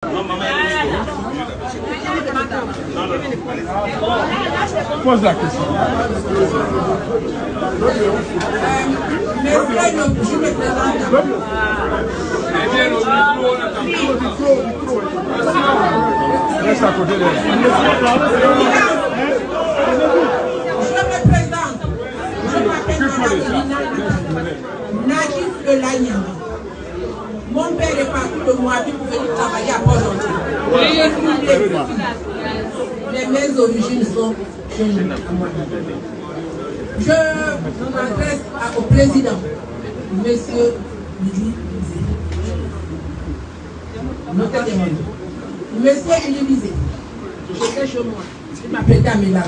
Pose la question. Je me présente. Reste à côté de Je m'appelle Najib Elagnan. Mon père est parti de Moabi pour venir travailler à Port-Gentil. Mes origines sont chez nous. Je m'adresse au président, monsieur Lili Bizet. Monsieur Lili Bizet, j'étais chez moi. Il m'appelait Damela.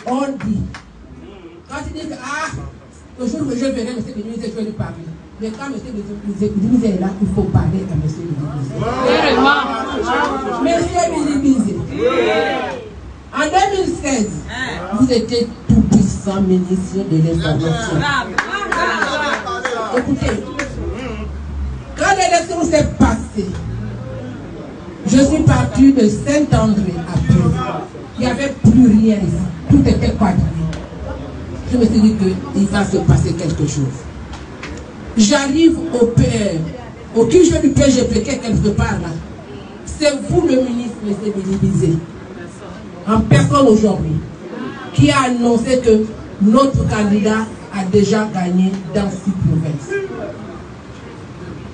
On dit, quand il dit que le jour où je verrai M. Lili Bizet, je vais lui parler. Mais quand M. Lili Bizet est là, il faut parler à M. Lili Bizet. M. Lili Bizet, en 2016, vous étiez tout puissant ministre de l'information. Écoutez, quand l'élection s'est passée, je suis parti de Saint-André à Pau. Il n'y avait plus rien ici. Tout était quadrillé. Je me suis dit qu'il va se passer quelque chose. J'arrive au QG du PGP quelque part là. C'est vous le ministre, M. Lili Bizet, en personne aujourd'hui, qui a annoncé que notre candidat a déjà gagné dans 6 provinces.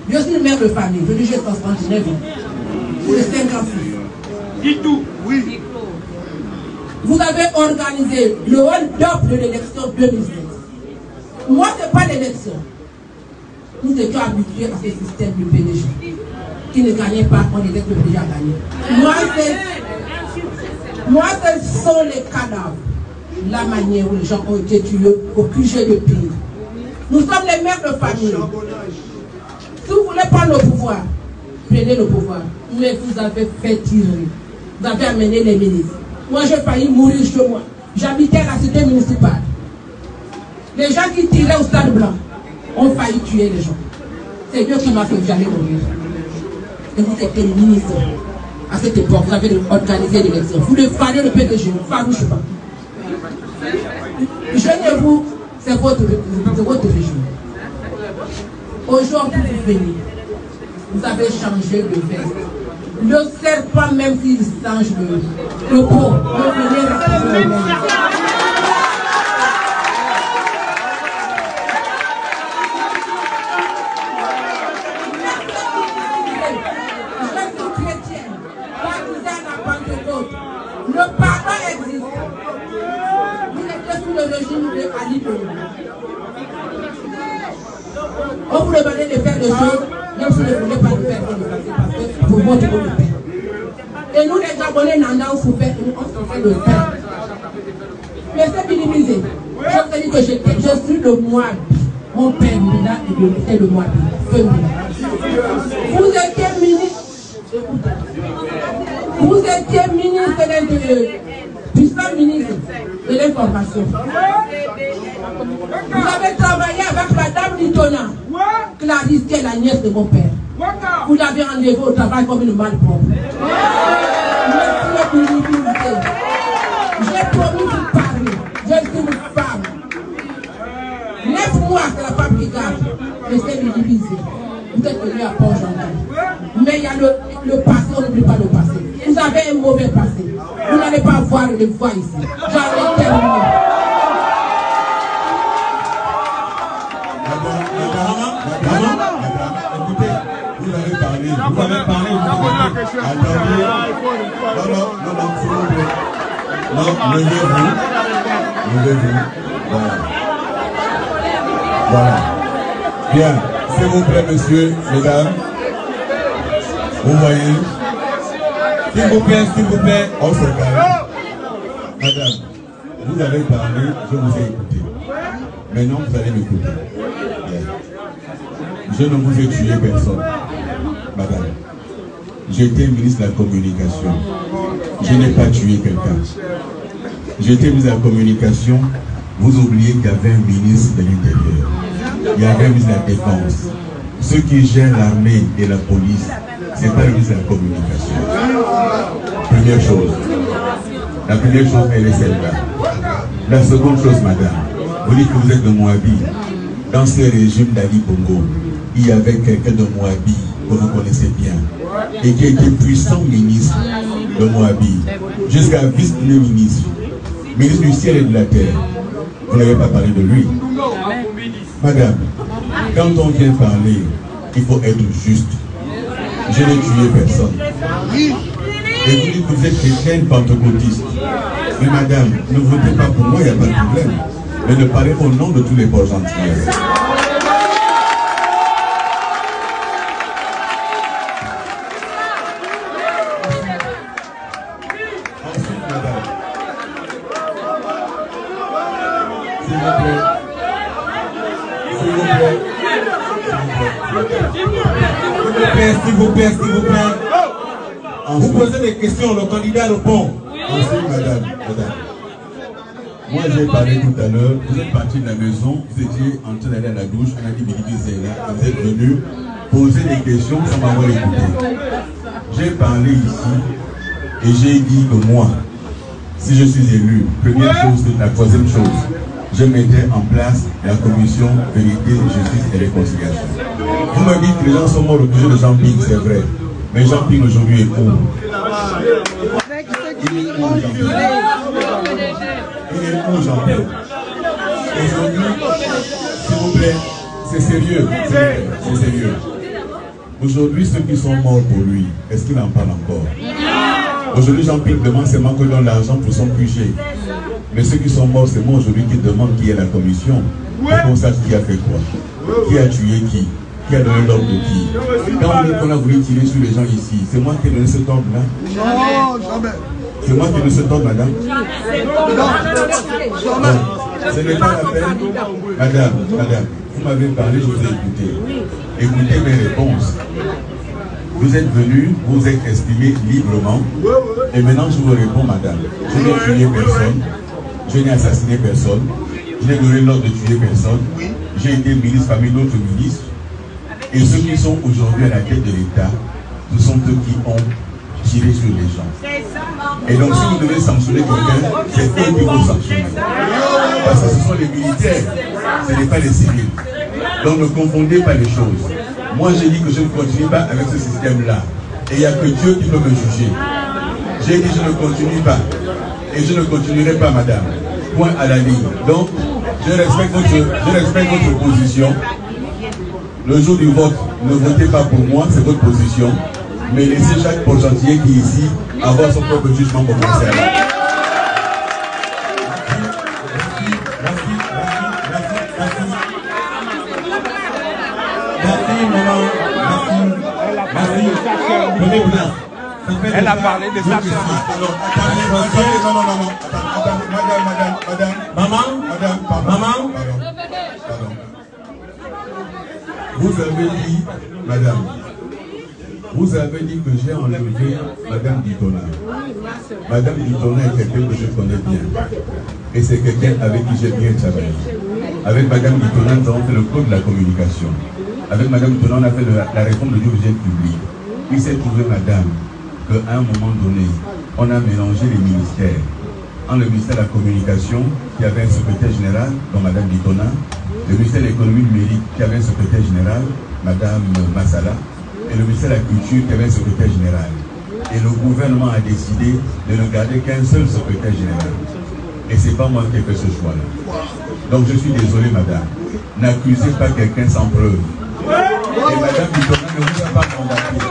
Je suis le maire de famille, je dis j'ai 69 ans, pour les 56. Dis tout, oui. Vous avez organisé le hold-up de l'élection 2016. Moi, ce n'est pas l'élection. Nous étions habitués à ce système du PDG. Qui ne gagnait pas, on disait que le PDG a gagné. Moi, ce sont les cadavres. La manière où les gens ont été tués au QG de pays. Nous sommes les mères de famille. Si vous voulez prendre le pouvoir, prenez le pouvoir. Mais vous avez fait tirer. Vous avez amené les ministres. Moi, j'ai failli mourir chez moi. J'habitais à la cité municipale. Les gens qui tiraient au Stade Blanc ont failli tuer les gens. C'est Dieu qui m'a fait que j'allais mourir. Et vous étiez ministre. À cette époque, vous avez organisé l'élection. Vous devez faire le PDG, farouchement. Jeunez-vous, c'est votre régime. Aujourd'hui, vous venez. Vous avez changé de veste. Le serpent, même s'il change le pot, vous venez rester le même. Le pardon existe. Vous êtes sous le régime de Ali Bongo. On vous demandait de faire des choses, même si vous ne voulez pas le faire, parce que pour votre le faire. Et nous, les Gabonais, n'en souffert, on souffrait de faire. Mais c'est minimisé. Je vous dis que je suis de Moabi. Mon père Mina était de Moabi. Vous étiez ministre. Vous étiez ministre de l'Intérieur, puissant ministre de l'Information. Vous avez travaillé avec Madame Litona, Clarisse, qui est la nièce de mon père. Vous l'avez enlevé au travail comme une malpropre. Monsieur Lili Bizet, j'ai promis de parler. Je suis une femme. 9 mois, c'est la femme qui garde. Monsieur Lili Bizet, vous êtes venu à Port-Gentil. Mais il y a le passé, on n'oublie pas le passé. Vous avez un mauvais passé. Vous n'allez pas voir le voix ici. J'en ai terminé. Madame, écoutez, vous avez parlé. Vous avez parlé. Attendez. Non, s'il vous plaît. Non, levez-vous. Levez-vous. Voilà. Bien. S'il vous plaît, monsieur, mesdames. Vous voyez. S'il vous plaît, on se calme. Madame, vous avez parlé, je vous ai écouté. Maintenant, vous allez m'écouter. Je ne vous ai tué personne. Madame, j'étais ministre de la Communication. Je n'ai pas tué quelqu'un. J'étais ministre de la Communication vous oubliez qu'il y avait un ministre de l'Intérieur, il y avait un ministre de la Défense. Ceux qui gèrent l'armée et la police, ce n'est pas le ministre de la Communication. Première chose. La première chose, elle est celle-là. La seconde chose, madame, vous dites que vous êtes de Moabi. Dans ce régime d'Ali Bongo, il y avait quelqu'un de Moabi que vous connaissez bien et qui était puissant ministre de Moabi, jusqu'à vice-premier ministre, ministre du ciel et de la terre. Vous n'avez pas parlé de lui. Madame, quand on vient parler, il faut être juste. Je n'ai tué personne. Et vous dites que vous êtes chrétienne pentecôtiste. Mais madame, ne votez pas pour moi, il n'y a pas de problème. Mais ne parlez au nom de tous les pauvres gentils. Ensuite, madame, s'il vous plaît. Vous posez des questions, le candidat répond. Ensuite, madame. Moi, j'ai parlé tout à l'heure, vous êtes parti de la maison, vous étiez en train d'aller à la douche, on a dit Billy là, vous êtes venu poser des questions sans m'avoir écouté. J'ai parlé ici et j'ai dit que moi, si je suis élu, première chose, la troisième chose, je mettais en place la commission vérité, justice et réconciliation. Vous me dites que les gens sont morts au sujet de Jean-Ping, c'est vrai. Mais Jean-Ping aujourd'hui est où? Il est où Jean-Ping? Il est où Jean-Ping? Aujourd'hui, s'il vous plaît, c'est sérieux. C'est sérieux. Aujourd'hui, ceux qui sont morts pour lui, est-ce qu'il en parle encore? Aujourd'hui, Jean-Ping demande seulement qu'on donne l'argent pour son QG. Mais ceux qui sont morts, c'est moi aujourd'hui qui demande qui est la commission. Pour qu'on sache qui a fait quoi. Qui a tué qui? Qui a donné l'ordre de qui? Quand on a voulu tirer sur les gens ici, c'est moi qui ai donné cet ordre-là? Non, jamais. C'est moi qui ai donné cet ordre, madame? Non. Ce n'est pas la peine. Madame, vous m'avez parlé, je vous ai écouté. Écoutez mes réponses. Vous êtes venu, vous êtes exprimé librement. Et maintenant, je vous réponds, madame. Je n'ai tué personne. Je n'ai assassiné personne. Je n'ai donné l'ordre de tuer personne. J'ai été ministre parmi d'autres ministres. Et ceux qui sont aujourd'hui à la tête de l'État, ce sont eux qui ont tiré sur les gens. Et donc, si vous devez sanctionner quelqu'un, c'est eux qui vont sanctionner. Parce que ce sont les militaires, ce n'est pas les civils. Donc, ne confondez pas les choses. Moi, j'ai dit que je ne continue pas avec ce système-là. Et il n'y a que Dieu qui peut me juger. J'ai dit je ne continue pas. Et je ne continuerai pas, madame. Point à la ligne. Donc, je respecte votre position. Le jour du vote, ne votez pas pour moi, c'est votre position. Mais laissez chaque porte-gentillet qui est ici avoir son propre jugement pour faire ça. Merci, maman. Merci. Elle a parlé de ça. Maman. Vous avez dit que j'ai enlevé Madame Ditona. Madame Ditona est quelqu'un que je connais bien. Et c'est quelqu'un avec qui j'ai bien travaillé. Avec Madame Ditona, nous avons fait le code de la communication. Avec Madame Ditona, on a fait la réforme de l'audiovisuel public. Il s'est trouvé, madame, qu'à un moment donné, on a mélangé les ministères. En le ministère de la communication, qui avait un secrétaire général, dont Madame Ditona, le ministère de l'économie numérique, qui avait un secrétaire général, Madame Massala, et le ministère de la culture, qui avait un secrétaire général. Et le gouvernement a décidé de ne garder qu'un seul secrétaire général. Et ce n'est pas moi qui ai fait ce choix-là. Donc je suis désolé, madame. N'accusez pas quelqu'un sans preuve. Et Madame Ditona ne vous a pas mandaté.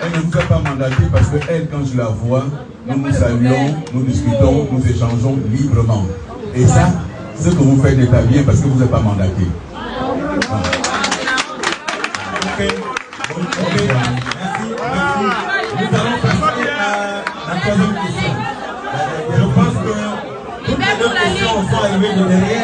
Elle ne vous a pas mandaté parce que elle, quand je la vois, nous nous saluons, nous discutons, nous échangeons librement. Et ça, ce que vous faites n'est pas bien parce que vous n'êtes pas mandaté. Ok. Merci. Nous allons passer à la troisième question. Je pense que toutes les deux questions sont arrivées de derrière.